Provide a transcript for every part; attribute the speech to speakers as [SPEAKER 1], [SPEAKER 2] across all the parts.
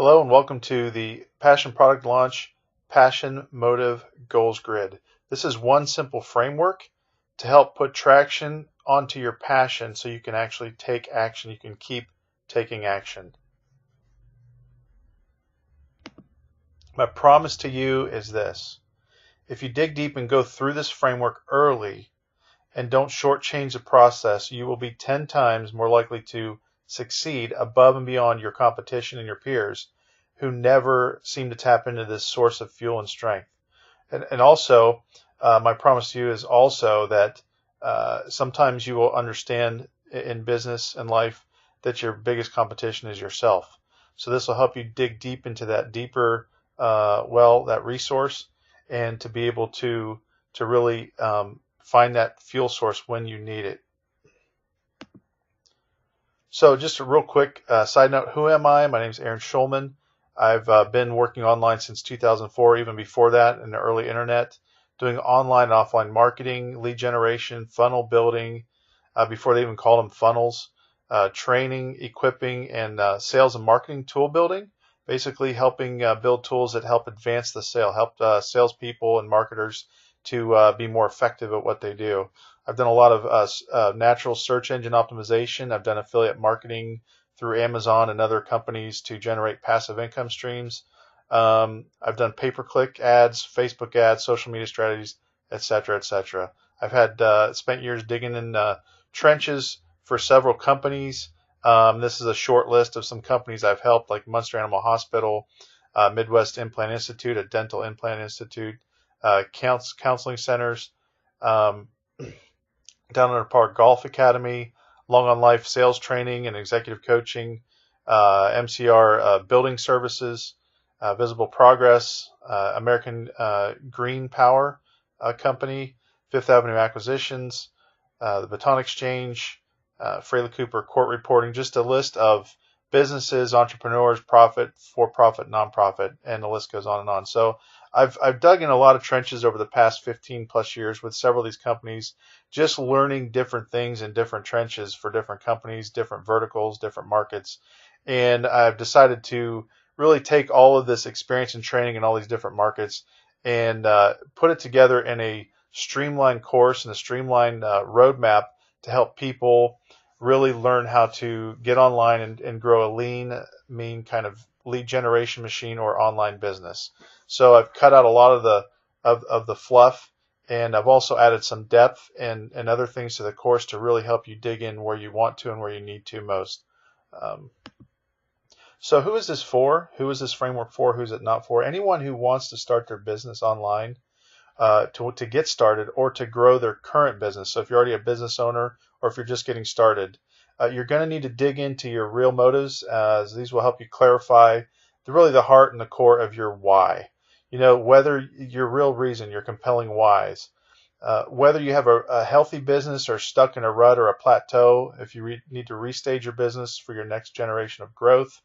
[SPEAKER 1] Hello and welcome to the Passion Product Launch Passion Motive Goals Grid. This is one simple framework to help put traction onto your passion so you can actually take action. You can keep taking action. My promise to you is this. If you dig deep and go through this framework early and don't shortchange the process, you will be 10 times more likely to succeed above and beyond your competition and your peers who never seem to tap into this source of fuel and strength. And also, my promise to you is also that sometimes you will understand in business and life that your biggest competition is yourself. So this will help you dig deep into that deeper that resource, and to be able to really find that fuel source when you need it. So just a real quick side note, who am I? My name is Aaron Schulman. I've been working online since 2004, even before that in the early internet, doing online and offline marketing, lead generation, funnel building, before they even called them funnels, training, equipping, and sales and marketing tool building, basically helping build tools that help advance the sale, help salespeople and marketers to be more effective at what they do. I've done a lot of natural search engine optimization. I've done affiliate marketing through Amazon and other companies to generate passive income streams. I've done pay-per-click ads, Facebook ads, social media strategies, etc., etc. I've had spent years digging in trenches for several companies. This is a short list of some companies I've helped, like Munster Animal Hospital, Midwest Implant Institute, a dental implant institute, counseling centers, Down Under Par Golf Academy, Long on Life sales training and executive coaching, MCR building services, Visible Progress, American Green Power Company, Fifth Avenue Acquisitions, the Baton Exchange, Fraley Cooper Court Reporting, just a list of businesses, entrepreneurs, profit, for-profit, nonprofit, and the list goes on and on. So I've dug in a lot of trenches over the past 15 plus years with several of these companies, just learning different things in different trenches for different companies, different verticals, different markets. And I've decided to really take all of this experience and training in all these different markets and put it together in a streamlined course and a streamlined roadmap to help people really learn how to get online and grow a lean, mean kind of lead generation machine or online business. So I've cut out a lot of the fluff, and I've also added some depth and other things to the course to really help you dig in where you want to and where you need to most. So who is this for? Who is this framework for? Who's it not for? Anyone who wants to start their business online, to get started, or to grow their current business. So if you're already a business owner, or if you're just getting started, you're going to need to dig into your real motives, as these will help you clarify really the heart and the core of your why. You know, whether your real reason, your compelling whys, whether you have a healthy business or stuck in a rut or a plateau, if you need to restage your business for your next generation of growth,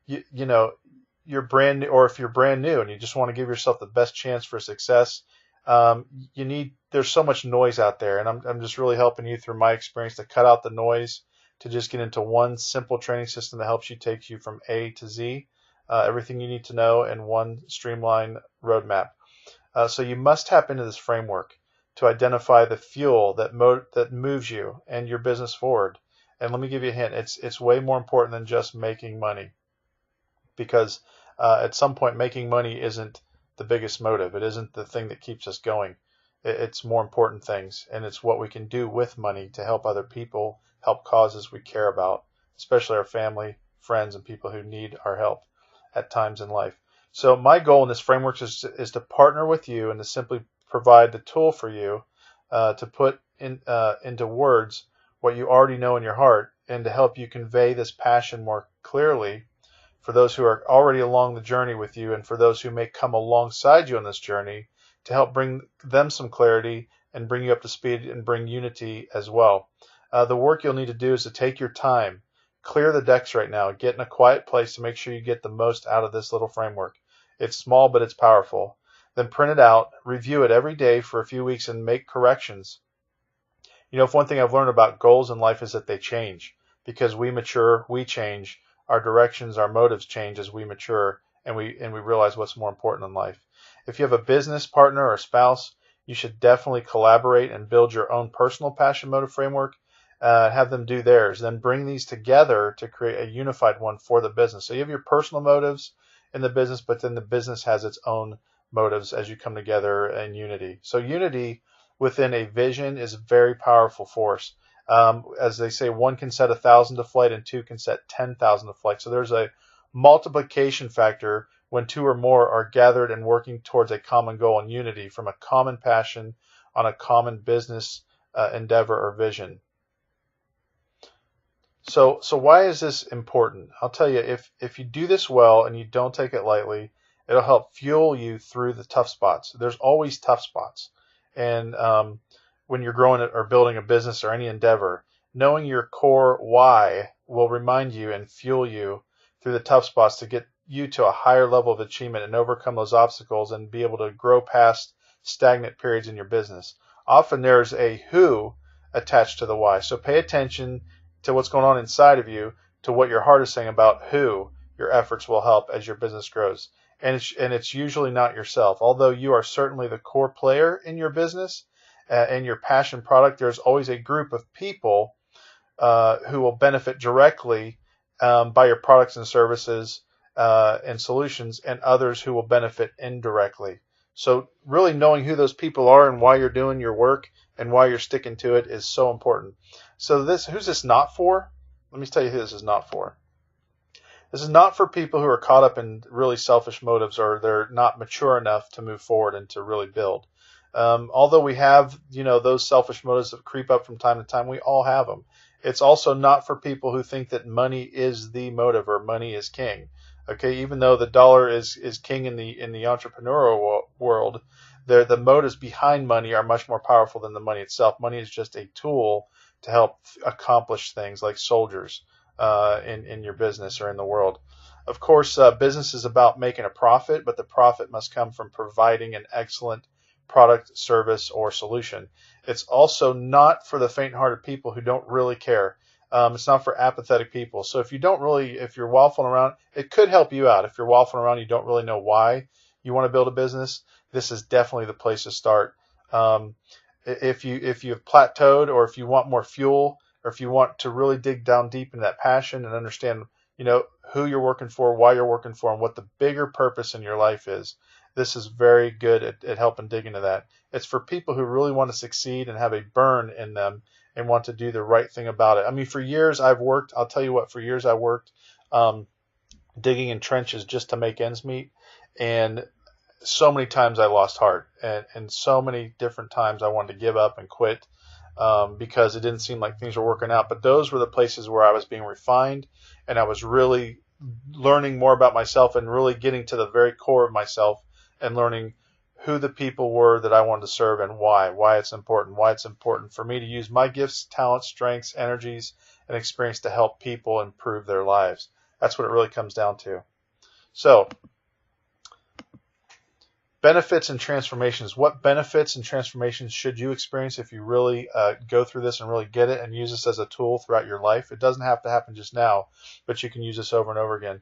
[SPEAKER 1] you know, you're brand new, or if you're brand new and you just want to give yourself the best chance for success, there's so much noise out there, and I'm just really helping you through my experience to cut out the noise, to just get into one simple training system that helps you take you from A to Z, everything you need to know in one streamlined roadmap. So you must tap into this framework to identify the fuel that moves you and your business forward. And let me give you a hint, it's way more important than just making money, because at some point making money isn't the biggest motive. It isn't the thing that keeps us going. It's more important things, and it's what we can do with money to help other people, help causes we care about, especially our family, friends, and people who need our help at times in life. So my goal in this framework is to partner with you and to simply provide the tool for you to put into words what you already know in your heart, and to help you convey this passion more clearly for those who are already along the journey with you, and for those who may come alongside you on this journey, to help bring them some clarity and bring you up to speed and bring unity as well. The work you'll need to do is to take your time, clear the decks right now, get in a quiet place to make sure you get the most out of this little framework. It's small, but it's powerful. Then print it out, review it every day for a few weeks, and make corrections. You know, if one thing I've learned about goals in life is that they change, because we mature, we change, our directions, our motives change as we mature and we realize what's more important in life. If you have a business partner or spouse, you should definitely collaborate and build your own personal passion motive framework. Have them do theirs, then bring these together to create a unified one for the business. So you have your personal motives in the business, but then the business has its own motives as you come together in unity. So unity within a vision is a very powerful force. As they say, one can set 1,000 to flight and two can set 10,000 to flight. So there's a multiplication factor when two or more are gathered and working towards a common goal in unity from a common passion on a common business endeavor or vision. So why is this important? I'll tell you, if you do this well and you don't take it lightly, it'll help fuel you through the tough spots. There's always tough spots. And when you're growing or building a business or any endeavor, knowing your core why will remind you and fuel you through the tough spots to get you to a higher level of achievement and overcome those obstacles and be able to grow past stagnant periods in your business. Often there's a who attached to the why. So pay attention to what's going on inside of you, to what your heart is saying about who your efforts will help as your business grows. And it's usually not yourself. Although you are certainly the core player in your business and your passion product, there's always a group of people who will benefit directly by your products and services and solutions, and others who will benefit indirectly. So really knowing who those people are and why you're doing your work and why you're sticking to it is so important. So who's this not for? Let me tell you who this is not for. This is not for people who are caught up in really selfish motives or they're not mature enough to move forward and to really build. Although we have, those selfish motives that creep up from time to time, we all have them. It's also not for people who think that money is the motive or money is king. Okay, even though the dollar is king in the entrepreneurial world, the motives behind money are much more powerful than the money itself. Money is just a tool to help accomplish things like soldiers in your business or in the world. Of course, business is about making a profit, but the profit must come from providing an excellent product, service, or solution. It's also not for the faint-hearted people who don't really care. It's not for apathetic people. So if you're waffling around, it could help you out. If you're waffling around, you don't really know why you want to build a business, this is definitely the place to start. If you have plateaued, or if you want more fuel, or if you want to really dig down deep in that passion and understand, who you're working for, why you're working for, and what the bigger purpose in your life is, this is very good at helping dig into that. It's for people who really want to succeed and have a burn in them and want to do the right thing about it. I mean, for years I've worked, digging in trenches just to make ends meet. And so many times I lost heart, and so many different times I wanted to give up and quit because it didn't seem like things were working out. But those were the places where I was being refined, and I was really learning more about myself and really getting to the very core of myself and learning who the people were that I wanted to serve and why it's important for me to use my gifts, talents, strengths, energies, and experience to help people improve their lives. That's what it really comes down to. So, benefits and transformations. What benefits and transformations should you experience if you really go through this and really get it and use this as a tool throughout your life? It doesn't have to happen just now, but you can use this over and over again.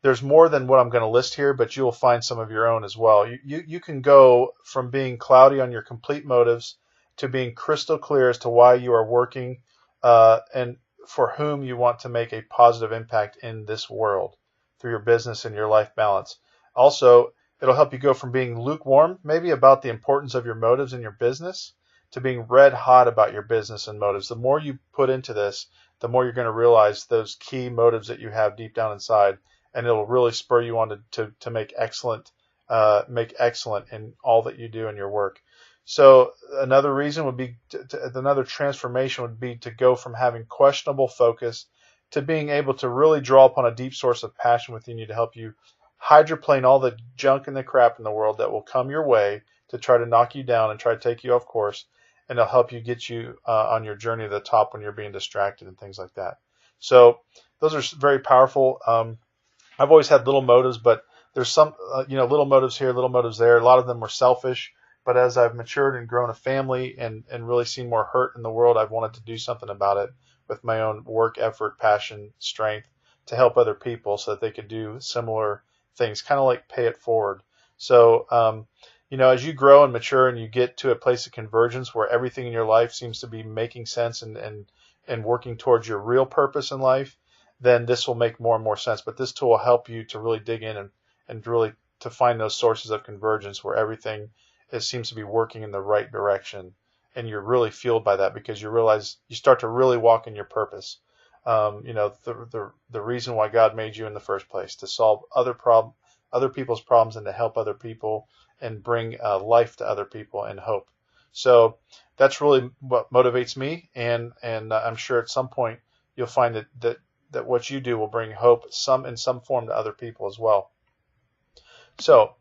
[SPEAKER 1] There's more than what I'm going to list here, but you'll find some of your own as well. You can go from being cloudy on your complete motives to being crystal clear as to why you are working and for whom you want to make a positive impact in this world through your business and your life balance. Also, it'll help you go from being lukewarm, maybe about the importance of your motives in your business, to being red hot about your business and motives. The more you put into this, the more you're going to realize those key motives that you have deep down inside, and it'll really spur you on to make excellent in all that you do in your work. So another reason would be, another transformation would be to go from having questionable focus to being able to really draw upon a deep source of passion within you to help you hydroplane all the junk and the crap in the world that will come your way to try to knock you down and try to take you off course, and it'll help you get you on your journey to the top when you're being distracted and things like that. So those are very powerful. I've always had little motives, but there's some little motives here, little motives there. A lot of them were selfish, but as I've matured and grown a family and really seen more hurt in the world, I've wanted to do something about it with my own work, effort, passion, strength, to help other people so that they could do similar things, kind of like pay it forward. So, as you grow and mature and you get to a place of convergence where everything in your life seems to be making sense and working towards your real purpose in life, then this will make more and more sense. But this tool will help you to really dig in and really to find those sources of convergence where everything seems to be working in the right direction. And you're really fueled by that because you realize you start to really walk in your purpose. The reason why God made you in the first place, to solve other people's problems and to help other people and bring life to other people and hope. So that's really what motivates me, and I'm sure at some point you'll find that what you do will bring hope in some form to other people as well. So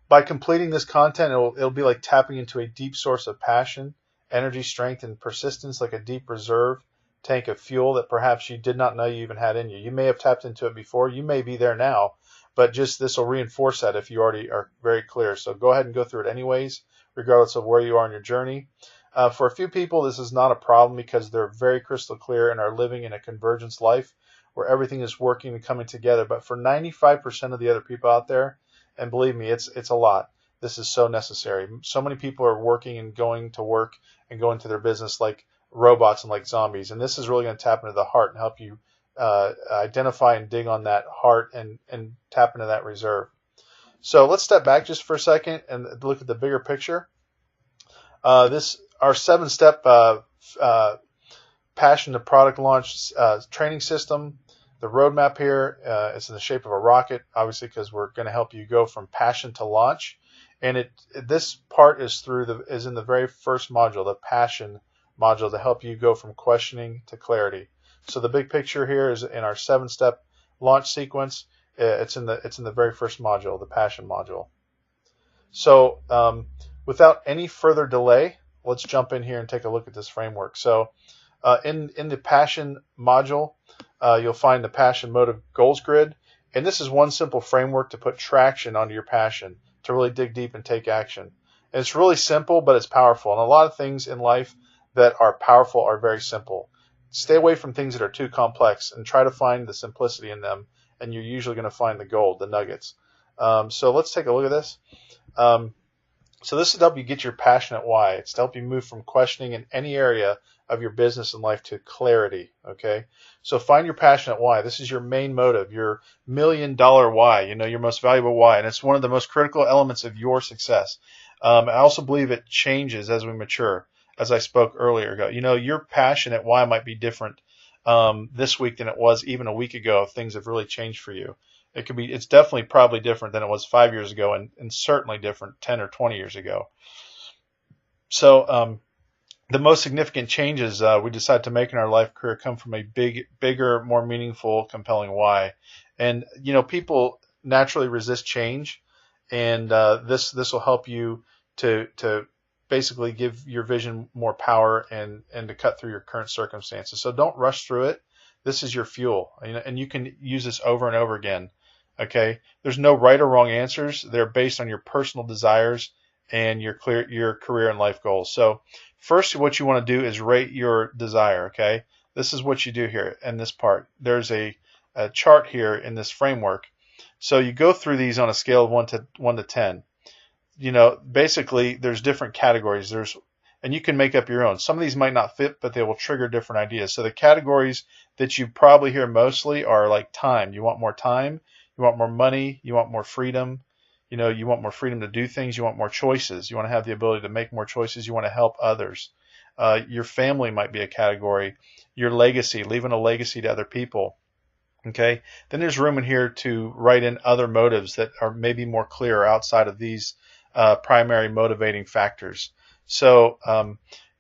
[SPEAKER 1] by completing this content, it'll be like tapping into a deep source of passion, energy, strength, and persistence, like a deep reserve tank of fuel that perhaps you did not know you even had in you. You may have tapped into it before. You may be there now, but just this will reinforce that if you already are very clear. So go ahead and go through it anyways, regardless of where you are in your journey. For a few people, this is not a problem because they're very crystal clear and are living in a convergence life where everything is working and coming together. But for 95% of the other people out there, and believe me, it's a lot, this is so necessary. So many people are working and going to work and going to their business like robots and like zombies. And this is really going to tap into the heart and help you identify and dig on that heart and tap into that reserve. So let's step back just for a second and look at the bigger picture. Our 7-step passion to product launch training system. The roadmap here is in the shape of a rocket, obviously, because we're going to help you go from passion to launch. And this part is in the very first module, the passion module, to help you go from questioning to clarity. So the big picture here is in our 7-step launch sequence. It's in the very first module, the passion module. So without any further delay, let's jump in here and take a look at this framework. So in the passion module, you'll find the passion motive goals grid. And this is one simple framework to put traction onto your passion, to really dig deep and take action. And it's really simple, but it's powerful. And a lot of things in life that are powerful are very simple. Stay away from things that are too complex and try to find the simplicity in them, and you're usually going to find the gold, the nuggets. So let's take a look at this. So this is to help you get your passionate why. It's to help you move from questioning in any area of your business and life to clarity. Okay. So find your passionate why. This is your main motive, your $1 million why, your most valuable why. And it's one of the most critical elements of your success. I also believe it changes as we mature, as I spoke earlier ago. Your passionate why might be different this week than it was even a week ago if things have really changed for you. It's definitely probably different than it was 5 years ago and certainly different 10 or 20 years ago. So the most significant changes we decide to make in our life career come from a bigger, more meaningful, compelling why. And, people naturally resist change, and this will help you to basically give your vision more power and to cut through your current circumstances. So don't rush through it. This is your fuel, and you can use this over and over again. Okay, there's no right or wrong answers. They're based on your personal desires and your career and life goals. So first, what you want to do is rate your desire. Okay, this is what you do here in this part. There's a chart here in this framework. So you go through these on a scale of 1 to 10. Basically there's different categories. And you can make up your own. Some of these might not fit, but they will trigger different ideas. So the categories that you probably hear mostly are like time. You want more time. You want more money. You want more freedom. You want more freedom to do things. You want more choices. You want to have the ability to make more choices. You want to help others. Your family might be a category. Your legacy, leaving a legacy to other people. Okay. Then there's room in here to write in other motives that are maybe more clear outside of these primary motivating factors. So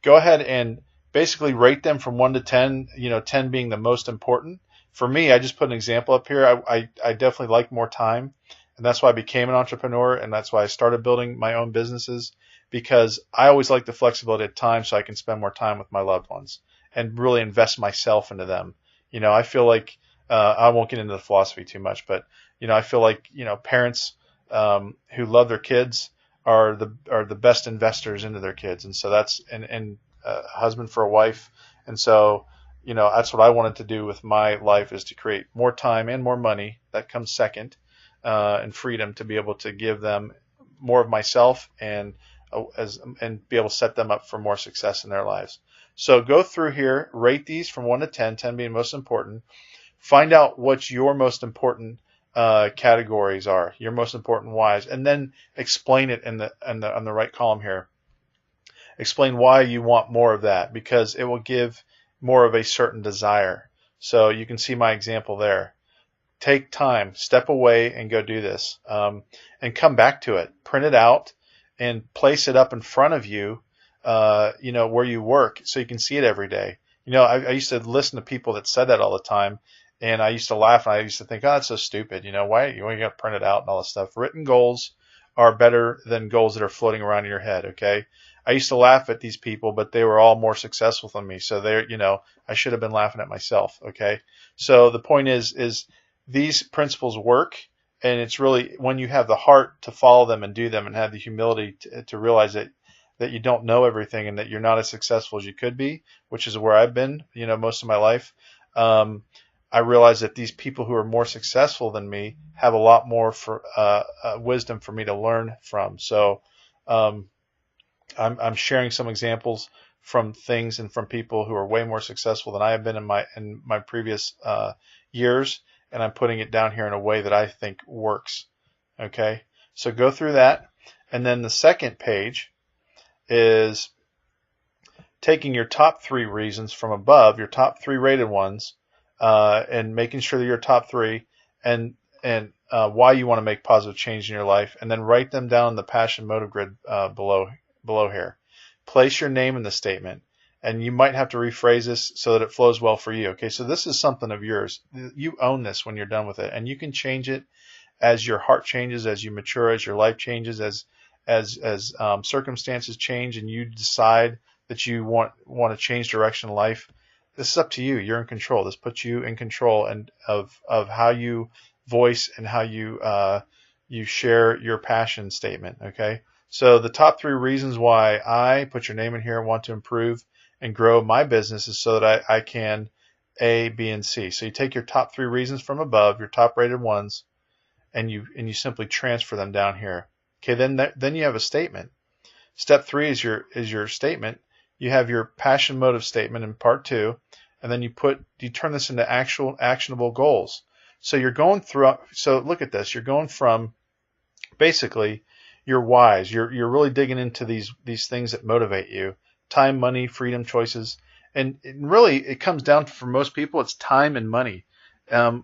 [SPEAKER 1] go ahead and basically rate them from 1 to 10, 10 being the most important. For me, I just put an example up here. I definitely like more time, and that's why I became an entrepreneur, and that's why I started building my own businesses, because I always like the flexibility of time so I can spend more time with my loved ones and really invest myself into them. I feel like I won't get into the philosophy too much, but I feel like parents who love their kids are the best investors into their kids, and so that's and a husband for a wife, and so that's what I wanted to do with my life, is to create more time and more money. That comes second, and freedom to be able to give them more of myself and be able to set them up for more success in their lives. So go through here, rate these from 1 to 10, 10 being most important. Find out what your most important categories are, your most important whys, and then explain it on the right column here. Explain why you want more of that, because it will give more of a certain desire. So you can see my example there. Take time, step away and go do this, and come back to it. Print it out and place it up in front of you, where you work, so you can see it every day. I used to listen to people that said that all the time, and I used to laugh, and I used to think, oh, that's so stupid. Why you got to print it out and all this stuff? Written goals are better than goals that are floating around in your head, okay? I used to laugh at these people, but they were all more successful than me. So I should have been laughing at myself, okay? So the point is these principles work, and it's really when you have the heart to follow them and do them, and have the humility to realize that you don't know everything, and that you're not as successful as you could be, which is where I've been, most of my life. I realize that these people who are more successful than me have a lot more wisdom for me to learn from. So I'm sharing some examples from things and from people who are way more successful than I have been in my previous years, and I'm putting it down here in a way that I think works. Okay, so go through that, and then the second page is taking your top 3 reasons from above, your top 3 rated ones, and making sure that your top 3 and why you want to make positive change in your life, and then write them down in the passion motive grid below here. Place your name in the statement, and you might have to rephrase this so that it flows well for you. Okay, so this is something of yours. You own this when you're done with it, and you can change it as your heart changes, as you mature, as your life changes, as circumstances change, and you decide that you want to change direction in life. This is up to you. You're in control. This puts you in control and of how you voice and how you share your passion statement. Okay. So the top 3 reasons why I put your name in here, want to improve and grow my business, is so that I can A, B, and C. So you take your top 3 reasons from above, your top rated ones, and you simply transfer them down here. Okay, then you have a statement. Step 3 is your statement. You have your passion motive statement in part 2, and then you turn this into actual actionable goals. So you're going through. So look at this. You're going from basically your whys. You're really digging into these things that motivate you: time, money, freedom, choices, and really it comes down to, for most people, it's time and money.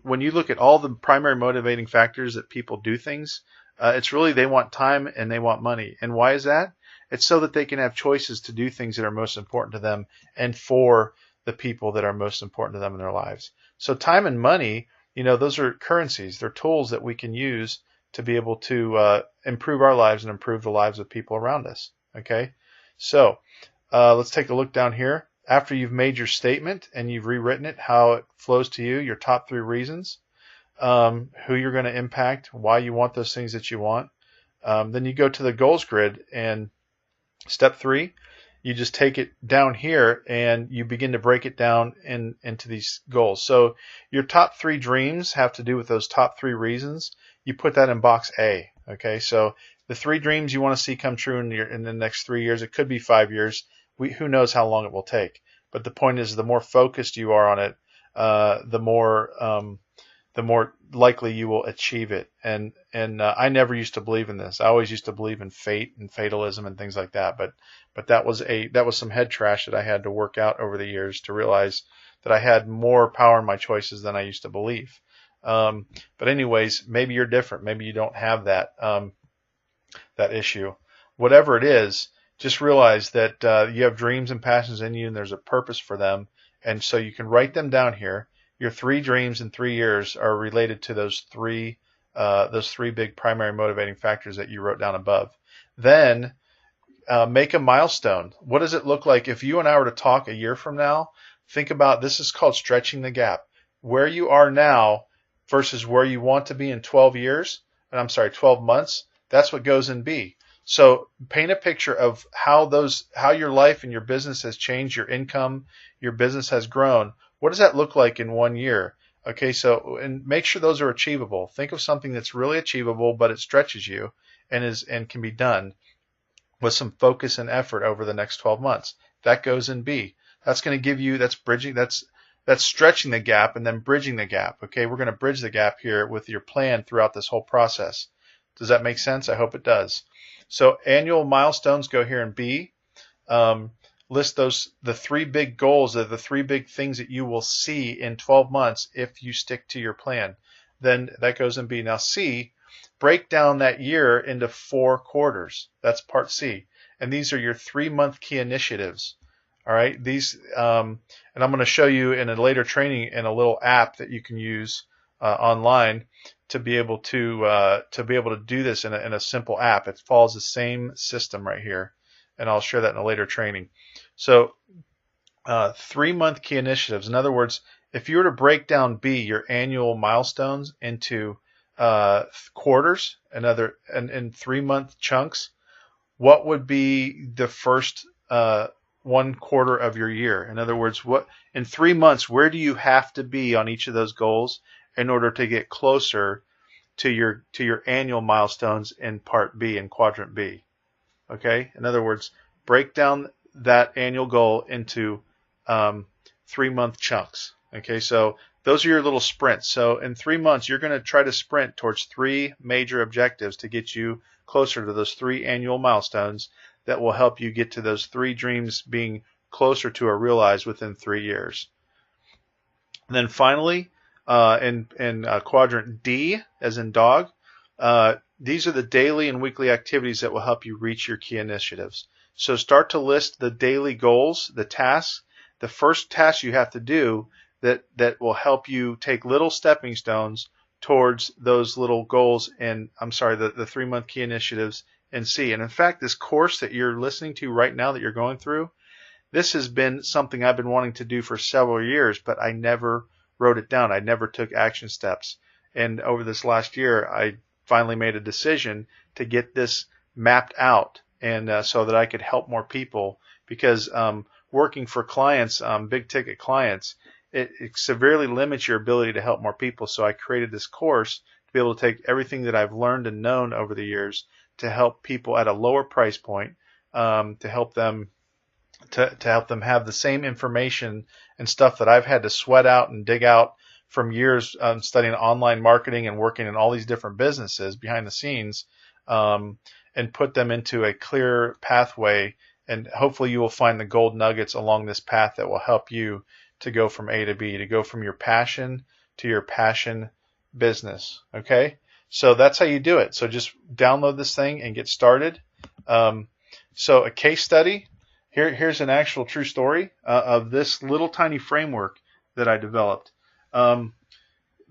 [SPEAKER 1] When you look at all the primary motivating factors that people do things, it's really they want time and they want money. And why is that? It's so that they can have choices to do things that are most important to them and for the people that are most important to them in their lives. So time and money, those are currencies. They're tools that we can use to be able to improve our lives and improve the lives of people around us. Okay, so let's take a look down here. After you've made your statement and you've rewritten it, how it flows to you, your top 3 reasons, who you're going to impact, why you want those things that you want. Then you go to the goals grid, and step 3, you just take it down here and you begin to break it down into these goals. So your top 3 dreams have to do with those top 3 reasons. You put that in box A. Okay, so the 3 dreams you want to see come true in the next 3 years. It could be 5 years. Who knows how long it will take. But the point is, the more focused you are on it, the more likely you will achieve it. And I never used to believe in this. I always used to believe in fate and fatalism and things like that. But that was some head trash that I had to work out over the years to realize that I had more power in my choices than I used to believe. But anyways, maybe you're different. Maybe you don't have that issue. Whatever it is, just realize that you have dreams and passions in you, and there's a purpose for them. And so you can write them down here. Your 3 dreams in 3 years are related to those three big primary motivating factors that you wrote down above. Then make a milestone. What does it look like if you and I were to talk a year from now? Think about, this is called stretching the gap. Where you are now versus where you want to be in 12 months, that's what goes in B. So paint a picture of how your life and your business has changed, your income, your business has grown. What does that look like in 1 year? Okay, so and make sure those are achievable. Think of something that's really achievable, but it stretches you and can be done with some focus and effort over the next 12 months. That goes in B. That's going to give you, that's bridging, that's stretching the gap and then bridging the gap. Okay, we're going to bridge the gap here with your plan throughout this whole process. Does that make sense? I hope it does. So annual milestones go here in B. List the 3 big goals, the 3 big things that you will see in 12 months if you stick to your plan. Then that goes in B. Now C, break down that year into 4 quarters. That's part C. And these are your 3-month key initiatives. All right, these, and I'm going to show you in a later training in a little app that you can use online to be able to do this in a simple app. It follows the same system right here, and I'll share that in a later training. So 3-month key initiatives. In other words, if you were to break down B, your annual milestones, into quarters, in 3-month chunks, what would be the first 1 quarter of your year? In other words, what in 3 months, where do you have to be on each of those goals in order to get closer to your annual milestones in part B, in quadrant B? Okay, in other words, break down that annual goal into 3-month chunks. Okay, so those are your little sprints. So in 3 months, you're going to try to sprint towards 3 major objectives to get you closer to those 3 annual milestones that will help you get to those 3 dreams being closer to or realized within 3 years. And then finally, in quadrant D, as in dog, these are the daily and weekly activities that will help you reach your key initiatives. So start to list the daily goals, the tasks. The first task you have to do that will help you take little stepping stones towards those little goals in, the 3-month key initiatives in C. And in fact, this course that you're listening to right now that you're going through, this has been something I've been wanting to do for several years, but I never wrote it down. I never took action steps. And over this last year, I finally made a decision to get this mapped out, and so that I could help more people, because working for clients, big ticket clients, it severely limits your ability to help more people. So I created this course to be able to take everything that I've learned and known over the years to help people at a lower price point, to help them have the same information and stuff that I've had to sweat out and dig out from years studying online marketing and working in all these different businesses behind the scenes, and put them into a clear pathway. And hopefully you will find the gold nuggets along this path that will help you to go from A to B, to go from your passion to your passion business. Okay? So that's how you do it. So just download this thing and get started. So a case study. Here's an actual true story of this little tiny framework that I developed.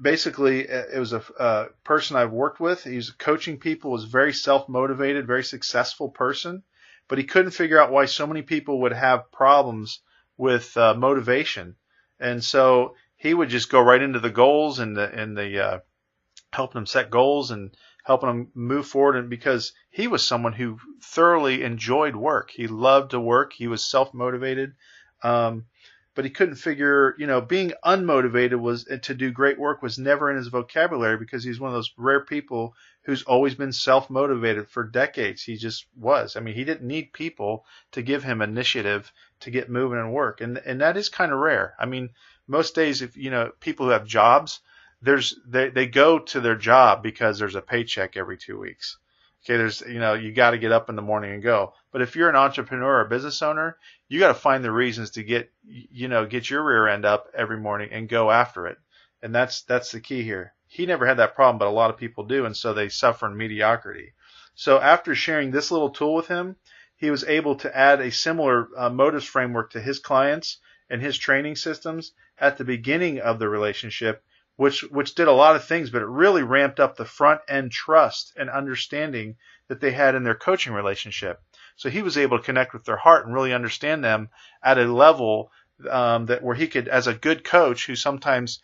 [SPEAKER 1] Basically, it was a person I've worked with. He's coaching people, was very self-motivated, very successful person, but he couldn't figure out why so many people would have problems with motivation. And so he would just go right into the goals and the helping them set goals and helping them move forward. And because he was someone who thoroughly enjoyed work, he loved to work, he was self-motivated, but he couldn't figure, being unmotivated to do great work was never in his vocabulary, because he's one of those rare people who's always been self-motivated for decades. He just was. I mean, he didn't need people to give him initiative to get moving and work. And that is kind of rare. I mean, most days, if, people who have jobs, they go to their job because there's a paycheck every 2 weeks. Okay, you got to get up in the morning and go. But if you're an entrepreneur or a business owner, you got to find the reasons to get your rear end up every morning and go after it. And that's the key here. He never had that problem, but a lot of people do, and so they suffer in mediocrity. So after sharing this little tool with him, he was able to add a similar motives framework to his clients and his training systems at the beginning of the relationship, which did a lot of things, but it really ramped up the front end trust and understanding that they had in their coaching relationship. So he was able to connect with their heart and really understand them at a level where he could, as a good coach who sometimes,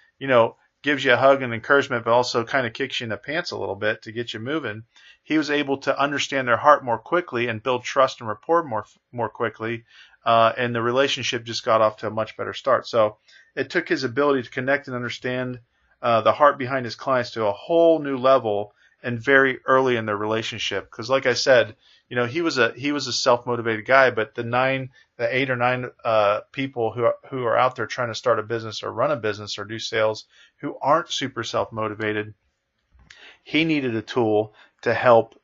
[SPEAKER 1] gives you a hug and encouragement, but also kind of kicks you in the pants a little bit to get you moving, he was able to understand their heart more quickly and build trust and rapport more quickly, and the relationship just got off to a much better start. So it took his ability to connect and understand the heart behind his clients to a whole new level, and very early in their relationship. Because like I said, he was a self-motivated guy, but the 8 or 9 people who are out there trying to start a business or run a business or do sales who aren't super self-motivated, he needed a tool to help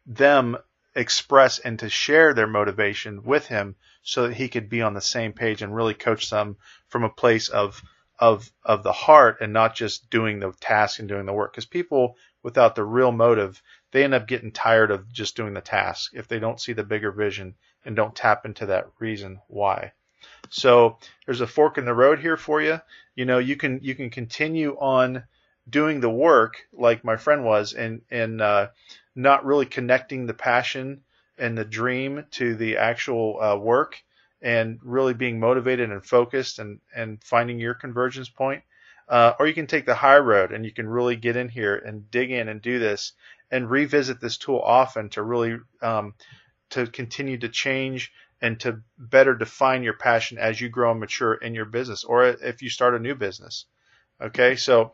[SPEAKER 1] them express and to share their motivation with him so that he could be on the same page and really coach them from a place of the heart and not just doing the task and doing the work. Because people without the real motive, they end up getting tired of just doing the task if they don't see the bigger vision and don't tap into that reason why. So there's a fork in the road here for you. You can continue on doing the work like my friend was, and not really connecting the passion and the dream to the actual work, and really being motivated and focused and finding your convergence point. Or you can take the high road and you can really get in here and dig in and do this and revisit this tool often to really to continue to change and to better define your passion as you grow and mature in your business, or if you start a new business. Okay, so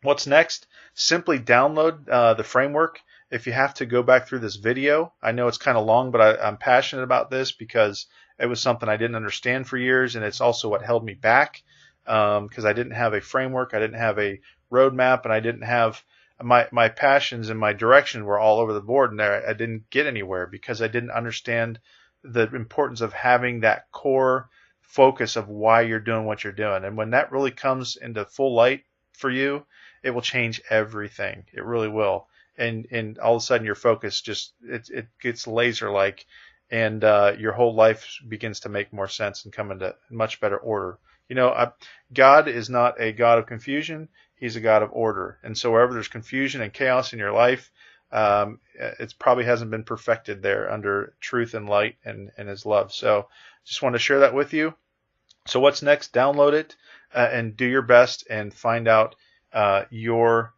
[SPEAKER 1] what's next? Simply download the framework. If you have to go back through this video, I know it's kind of long, but I'm passionate about this because it was something I didn't understand for years, and it's also what held me back, because I didn't have a framework, I didn't have a roadmap, and I didn't have my passions and my direction were all over the board, and I didn't get anywhere because I didn't understand the importance of having that core focus of why you're doing what you're doing. And when that really comes into full light for you, it will change everything. It really will. And all of a sudden your focus just it gets laser like, and your whole life begins to make more sense and come into much better order. God is not a God of confusion. He's a God of order. And so wherever there's confusion and chaos in your life, it probably hasn't been perfected there under truth and light and his love. So just want to share that with you. So what's next? Download it and do your best and find out your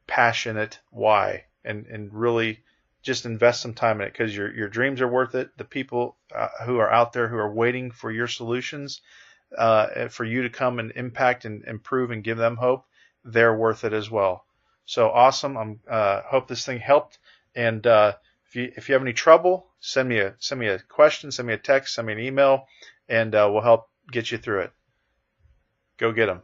[SPEAKER 1] passionate why, and really just invest some time in it, because your dreams are worth it. The people who are out there who are waiting for your solutions, for you to come and impact and improve and give them hope, they're worth it as well. So awesome. Hope this thing helped. And if you have any trouble, send me a question, send me a text, send me an email, and we'll help get you through it. Go get them.